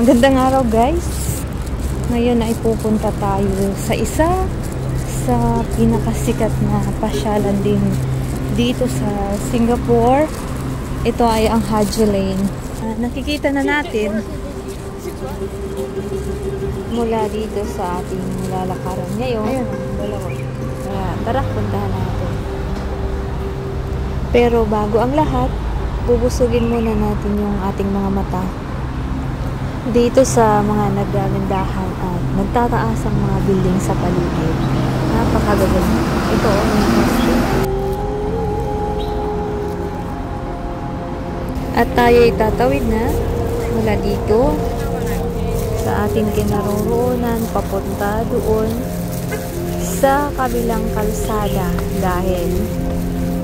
Magandang araw guys. Ngayon ay pupunta tayo sa isa sa pinakasikat na pasyalan din dito sa Singapore. Ito ay ang Haji Lane. Nakikita na natin mula dito sa ating lalakaran ngayon. Ayun, dalawa. Tara, puntahan natin. Pero bago ang lahat, bubusugin muna natin yung ating mga mata dito sa mga nagdagandahan at nagtataasang mga building sa paligid. Napakaganda. Ito ang at tayo itatawid na mula dito sa ating kinaroroonan papunta doon sa kabilang kalsada dahil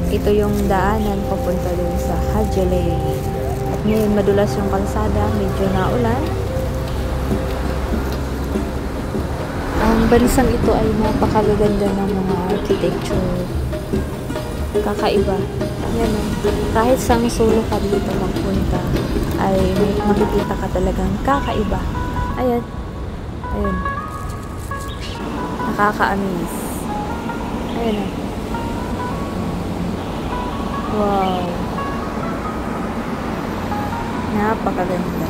ito yung daanan papunta doon sa Haji Lane. At ngayon madulas yung kalsada, medyo naulan. Ang bansang ito ay napakaganda ng mga architecture. Kakaiba. Yan, kahit sang solo ka dito magpunta, ay makikita ka talagang kakaiba. Ayan. Ayan. Nakaka-amaze. Ayan. Wow. Napakaganda.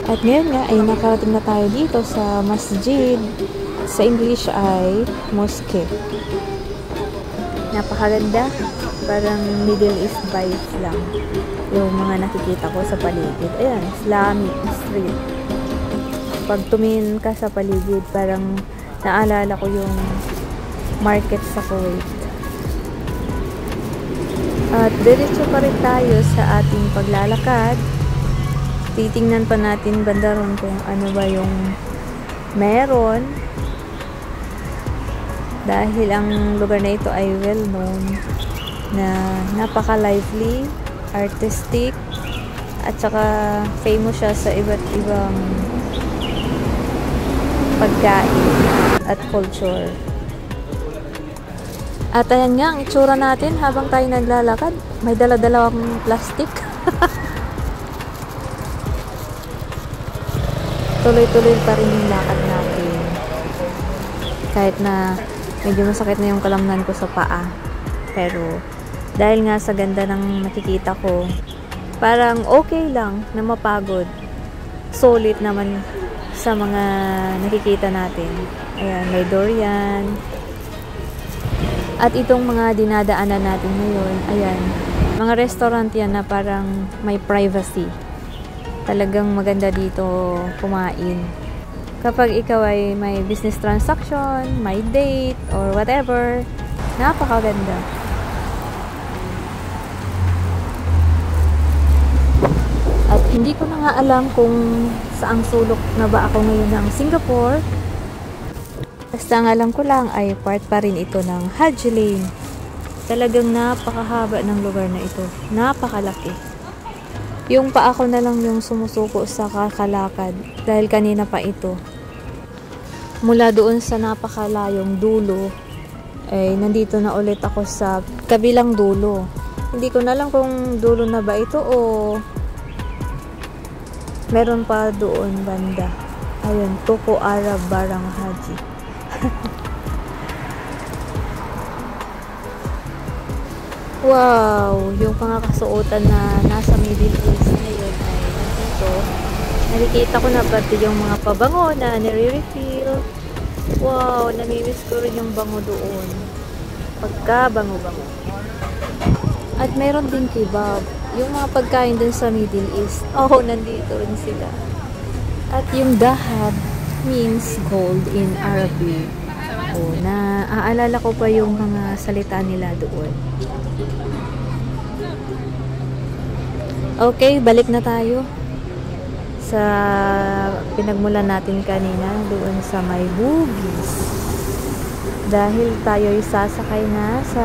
At ngayon nga ay nakarating na tayo dito sa masjid. Sa English ay mosque. Napakaganda. Parang Middle East vibes lang yung mga nakikita ko sa paligid. Ayan, Islamic street. Pag tumingin ka sa paligid, parang naalala ko yung market sa Kuwait. At diretso pa rin tayo sa ating paglalakad. Titingnan pa natin banda ron kung ano ba yung meron. Dahil ang lugar na ito ay well known na napaka-lively, artistic, at saka famous siya sa iba't ibang pagkain at culture. At ayan nga, ang itsura natin habang tayo naglalakad. May dala-dalawang plastic. Tuloy-tuloy pa rin yung lakad natin. Kahit na medyo masakit na yung kalamnan ko sa paa. Pero dahil nga sa ganda ng nakikita ko, parang okay lang na mapagod. Solid naman sa mga nakikita natin. Ayan, may durian. At itong mga dinadaanan natin ngayon, ayan, mga restaurant yan na parang may privacy. Talagang maganda dito kumain. Kapag ikaw ay may business transaction, may date, or whatever, napakaganda. At hindi ko na nga alam kung saang sulok na ba ako ngayon ng Singapore. Basta ang alam ko lang ay part pa rin ito ng Haji Lane. Talagang napakahaba ng lugar na ito. Napakalaki. Yung paa ko na lang yung sumusuko sa kakalakad dahil kanina pa ito. Mula doon sa napakalayong dulo, ay nandito na ulit ako sa kabilang dulo. Hindi ko na lang kung dulo na ba ito o meron pa doon banda. Ayun, Tuku Arab Barang Haji. Wow! Yung mga kasuotan na nasa Middle East ngayon ay nandito. Nakikita ko na pati yung mga pabango na nire-refill. Wow! Namimiss ko rin yung bango doon. Pagka-bango-bango. At meron din kebab. Yung mga pagkain dun sa Middle East. Oh, nandito rin sila. At yung dahab means gold in Arabic. Oh, naaalala ko pa yung mga salita nila doon. Okay, balik na tayo sa pinagmulan natin kanina doon sa may Bugis. Dahil tayo sasakay na sa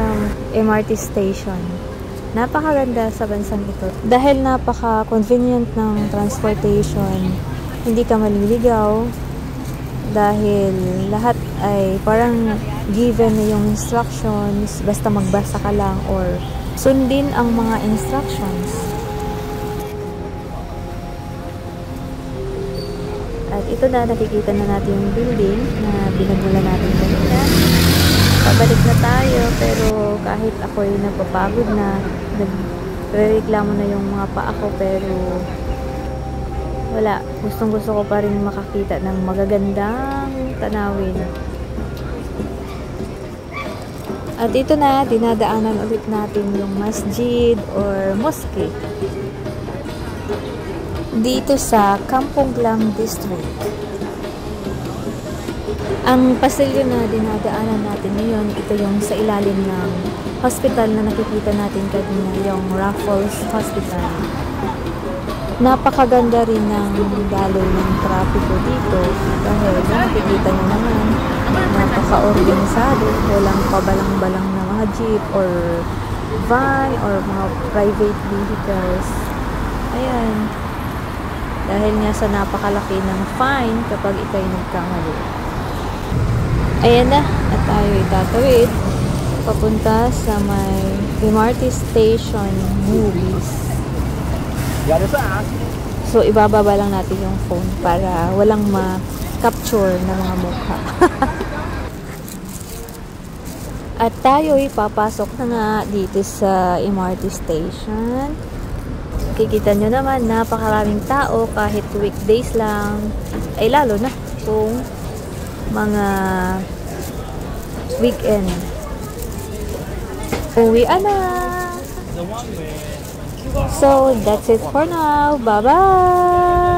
MRT station. Napakaganda sa bansang ito. Dahil napaka-convenient ng transportation, hindi ka maliligaw dahil lahat ay parang given na yung instructions, basta magbasa ka lang or sundin ang mga instructions. At ito na, nakikita na natin yung building na binagmula natin kanina. Pabalik na tayo, pero kahit ako'y napapagod na, nagrereklamo na yung mga paa ko, pero wala. Gustong gusto ko pa rin makakita ng magagandang tanawin. At ito na, dinadaanan ulit natin yung masjid or mosque dito sa Kampong Glam District. Ang pasilyo na dinadaanan natin ngayon, ito yung sa ilalim ng hospital na nakikita natin kanina, yung Raffles Hospital. Napakaganda rin ng daloy ng trapiko dito dahil nakikita nyo naman, napaka-organisado, walang pabalang-balang na mga jeep or van or mga private vehicles. Ayan. Dahil nga sa napakalaki ng fine kapag ikay nagkamali. Ayan na, at tayo itatawid papunta sa may MRT Station Movies. So, ibababa lang natin yung phone para walang ma-capture na mga mukha. At tayo ipapasok na nga dito sa MRT Station. Kikita nyo naman, napakaraming tao kahit weekdays lang. Ay lalo na kung mga weekend. Uwian na! So, that's it for now. Bye-bye!